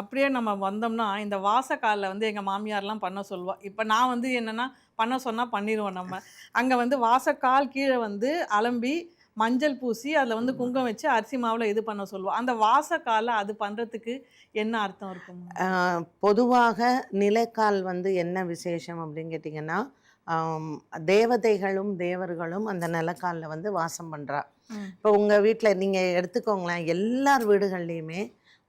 அப்படியே நம்ம வந்தோம்னா, இந்த வாசக்கால்ல வந்து எங்க மாமியார்லாம் பண்ண சொல்லுவா. இப்ப நான் வந்து என்னன்னா, பண்ண சொன்னா பண்ணிருவோம் நம்ம. அங்க வந்து வாசக்கால் கீழ வந்து அலம்பி, மஞ்சள் பூசி, அதுல வந்து குங்குமம் வச்சு அரிசி மாவுல இது பண்ண சொல்லுவா. அந்த வாசக்கால்ல அது பண்றதுக்கு என்ன அர்த்தம் இருக்குங்க? அ பொதுவாக நிலைக்கால் வந்து என்ன விசேஷம் அப்படின்னு கேட்டிங்கன்னா, அம் தேவதைகளும், தேவர்களும் அந்த நிலக்கால்ல வந்து வாசம் பண்றா. ம். இப்போ உங்க வீட்ல நீங்க எடுத்துக்கோங்களேன், எல்லார் வீடுகள்லயுமே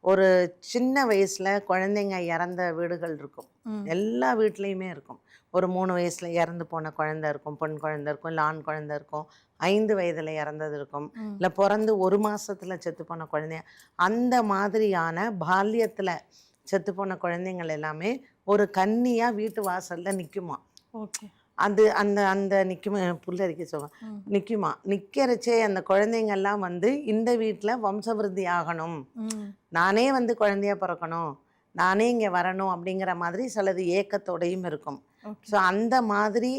ஒரு சின்ன வயசுல குழந்தைங்க இறந்த வீடுகள் இருக்கும். ம். எல்லா வீட்லயுமே இருக்கும். ஒரு 3 வயசுல இறந்து போன குழந்தை இருக்கும், பெண் குழந்தை இருக்கும், இல்ல ஆண் குழந்தை இருக்கும். 5 வயதுல இறந்தது இருக்கும். ம். இல்ல பொறந்து 1 மாசத்துல செத்துப்போன குழந்தைங்க. அந்த மாதிரியான பால்யத்துல செத்துப்போன குழந்தைங்கள் எல்லாமே ஒரு கன்னியா வீட்டு வாசல்ல நிக்குமாம். ஓகே. அது அந்த அந்த நிக்குமா புல்லரிக்க சொல்லுவாங்க. ம். நிக்குமா. நிக்கிறச்சே அந்த குழந்தைங்கள்லாம் வந்து இந்த வீட்ல வம்சவிருத்தி ஆகணும். ம். நானே வந்து குழந்தையா பொறக்கணும். நானே இங்க வரணும் அப்படிங்கிற மாதிரி சிலது ஏக்கத்தோடையும் இருக்கும். ஓகே. ஸோ அந்த மாதிரி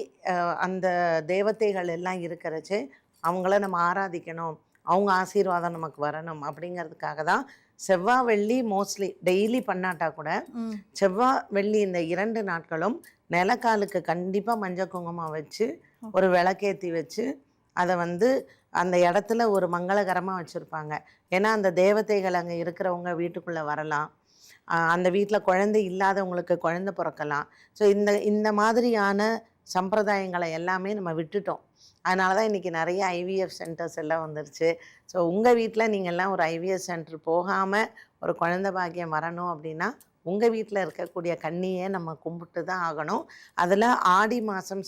அந்த தேவதைகள் எல்லாம் இருக்கிறச்சே, அவங்கள நம்ம ஆராதிக்கணும். அவங்க ஆசீர்வாதம் நமக்கு வரணும் அப்படிங்கிறதுக்காக தான் செவ்வா, வெள்ளி மோஸ்ட்லி டெய்லி பண்ணாட்டா கூட, ம். செவ்வா, வெள்ளி இந்த 2 நாட்களும் நிலக்காலுக்கு கண்டிப்பா மஞ்சள் குங்குமம் வச்சு, ஒரு விளக்கேத்தி வச்சு, அத வந்து அந்த இடத்துல ஒரு மங்களகரமா வச்சிருப்பாங்க. ஏன்னா, அந்த தேவதைகள் அங்க இருக்கிறவங்க வீட்டுக்குள்ள வரலாம். அந்த வீட்ல குழந்தை இல்லாதவங்களுக்கு குழந்தை பொறக்கலாம். ஸோ இந்த இந்த மாதிரியான சம்பிரதாயங்கள எல்லாமே நம்ம விட்டுட்டோம். அதனால தான் இன்னைக்கு நெறைய ஐவிஎஃப் சென்டர்ஸ் எல்லாம் வந்துருச்சு. ஸோ உங்க வீட்ல நீங்கலாம் ஒரு ஐவிஎஃப் சென்டர் போகாம ஒரு குழந்தை பாக்கியம் வரணும் அப்படின்னா, உங்க வீட்ல இருக்கக்கூடிய கன்னிய நம்ம கும்பிட்டு தான் ஆகணும். அதுல ஆடி மாசம்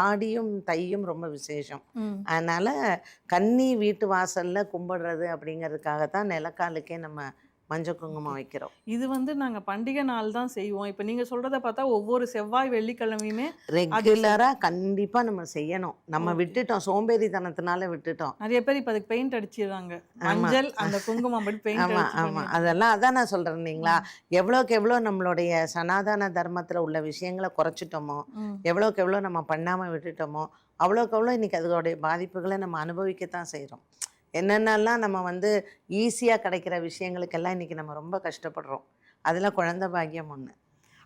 ஆடியும், தையும் ரொம்ப விசேஷம். ம். அதனால கன்னி வீட்டு வாசல்ல கும்பிடுறது அப்படிங்கிறதுக்காக தான் நிலக்காலுக்கே நம்ம மஞ்சள் ஓகே. குங்குமம் வைக்கிறோம். இது வந்து நாங்க பண்டிகை நாள் தான் செய்வோம். இப்ப நீங்க சொல்றத பார்த்தா ஒவ்வொரு செவ்வாய், வெள்ளிக்கிழமையுமே அது ரெகுலரா கண்டிப்பா நம்ம செய்யணும். நம்ம ஓகே. விட்டுட்டோம். சோம்பேறித்தனத்தினால விட்டுட்டோம். நெறைய பேர் இப்ப அதுக்கு பெயிண்ட் அடிச்சிடுறாங்க. ஆமா. மஞ்சள், அந்த குங்குமம் அப்படி பெயிண்ட் ஆமா, அடிச்சு ஆமா. பண்ணிடுறாங்க. அதெல்லாம் அதான் நான் சொல்றேன் இல்லைங்களா? ம். எவ்வளோக்கு எவ்வளோ நம்மளுடைய சனாதன தர்மத்தில உள்ள விஷயங்கள குறைச்சிட்டோமோ, ம். எவ்வளோக்கு எவ்வளோ நம்ம பண்ணாம விட்டுட்டோமோ, அவ்வளோக்கு அவ்வளோ இன்னைக்கு அதோடைய பாதிப்புகள நம்ம அனுபவிக்கத்தான் செய்றோம். என்னென்னலாம் நம்ம வந்து ஈஸியா கிடைக்கிற விஷயங்களுக்கெல்லாம் இன்னைக்கு நம்ம ரொம்ப கஷ்டப்படுறோம். அதில குழந்தை பாக்கியம் ஒண்ணு.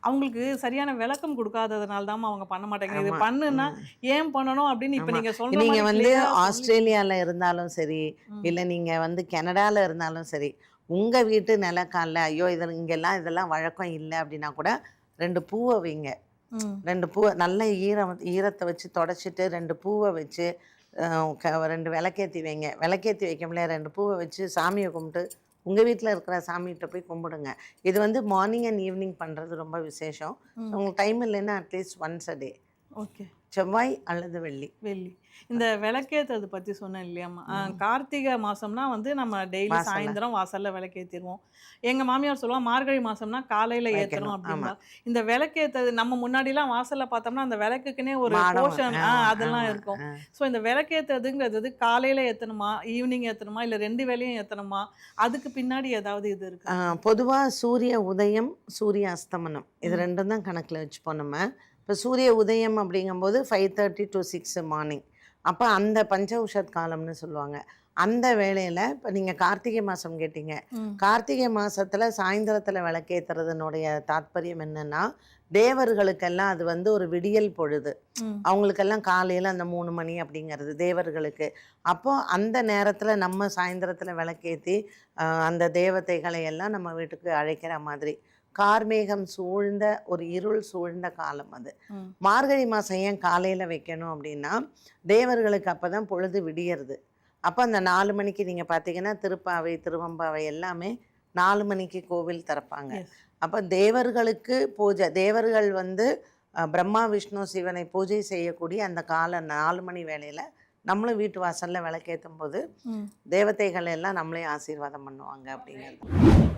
அவங்களுக்கு சரியான விளக்கம் குடுக்காததுனால தாம்மா அவங்க பண்ண மாட்டேங்கிறாங்க. இது ஆமா. பண்ணுனா, ம். ஏன் பண்ணணும் அப்படின்னு இப்ப ஆமா. நீங்க சொல்ற நீங்க மாரி வந்து கிளியரா சொல்லி ஆஸ்திரேலியால இருந்தாலும் சரி, ம். இல்ல நீங்க வந்து கனடால இருந்தாலும் சரி, உங்க வீட்டு நிலக்கால்ல, ஐயோ! இங்கெல்லாம் இதெல்லாம் வழக்கம் இல்ல அப்டின்னா கூட 2 பூவ வைங்க. ம். 2 பூவ நல்ல ஈரத்த வச்சு தொடச்சிட்டு 2 பூவ வச்சு, அ 2 விளக்கேத்தி வைங்க. விளக்கேத்தி வைக்கும்போதே 2 பூவ வச்சு சாமிய கும்பிட்டு, உங்க வீட்ல இருக்கிற சாமிகிட்ட போய் கும்பிடுங்க. இது வந்து மார்னிங் அண்ட் ஈவினிங் பண்றது ரொம்ப விசேஷம். ம். உங்களுக்கு டைம் இல்லைன்னா அட்லீஸ்ட் ஒன்ஸ் அ டே. ஓகே. செவ்வாய் அல்லது வெள்ளி. வெள்ளி. இந்த விளக்கேத்துறது பத்தி சொன்னேன் இல்லையாம்மா? ம். கார்த்திகை மாசம்னா வந்து நம்ம டெய்லி வாசல்ல சாயந்தரம் வாசல்ல விளக்கேத்திருவோம். எங்க மாமியார் சொல்லுவாங்க, மார்கழி மாசம்னா காலையில ஏத்தணும் வைக்கணும். ஆமா. அப்படிம்பா. இந்த விளக்கேத்தது நம்ம முன்னாடிலாம் வாசல்ல பார்த்தோம்னா, அந்த விளக்குக்குன்னே ஒரு மாடம். போர்ஷன் ஆமா, அதெல்லாம் ஆமா. இருக்கும். ஸோ இந்த விளக்கேத்துறதுங்கிறது காலையில ஏத்தணுமா? ஈவினிங் ஏத்தணுமா? இல்ல 2 வேளையும் ஏத்தணுமா? அதுக்கு பின்னாடி ஏதாவது இது ஆ இருக்காங்க? பொதுவா சூரிய உதயம், சூரிய அஸ்தமனம். இது ம். 2ம் தான் கணக்குல வச்சுப்போம் நம்ம. இப்போ சூரிய உதயம் அப்படிங்கும்போது 5:30 to 6 மார்னிங். அப்ப அந்த பஞ்சஉஷத் காலம்னு சொல்லுவாங்க. அந்த வேளையில இப்ப நீங்க கார்த்திகை மாசம் கேட்டீங்க. ம். கார்த்திகை மாசத்துல சாயந்தரத்துல விளக்கேத்துறதுனுடைய தாத்பரியம் என்னன்னா, தேவர்களுக்கெல்லாம் அது வந்து ஒரு விடியல் பொழுது. ம். அவங்களுக்கெல்லாம் காலையில அந்த 3 மணி அப்படிங்கிறது தேவர்களுக்கு. அப்போ அந்த நேரத்துல நம்ம சாயந்தரத்துல விளக்கேத்தி, அந்த தேவதைகளை எல்லாம் நம்ம வீட்டுக்கு அழைக்கிற மாதிரி. கார்மேகம் சூழ்ந்த ஒரு இருள் சூழ்ந்த காலம் அது. ம். மார்கழி மாசம் ஏன் காலையில வைக்கணும் அப்படின்னா, தேவர்களுக்கு அப்பதான் பொழுது விடியறது. அப்ப அந்த 4 மணிக்கு நீங்க பார்த்தீங்கன்னா, திருப்பாவை, திருவெம்பாவை எல்லாமே 4 மணிக்கு கோவில் திறப்பாங்க. எஸ். அப்ப தேவர்களுக்கு பூஜை. தேவர்கள் வந்து பிரம்மா, விஷ்ணு, சிவனை பூஜை செய்யக்கூடிய அந்த கால 4 மணி வேளையில, நம்மளும் வீட்டு வாசல்ல விளக்கேத்தும்போது, ம். தேவதைகள் எல்லாம் நம்மளையும் ஆசீர்வாதம் பண்ணுவாங்க அப்படிங்கிறது.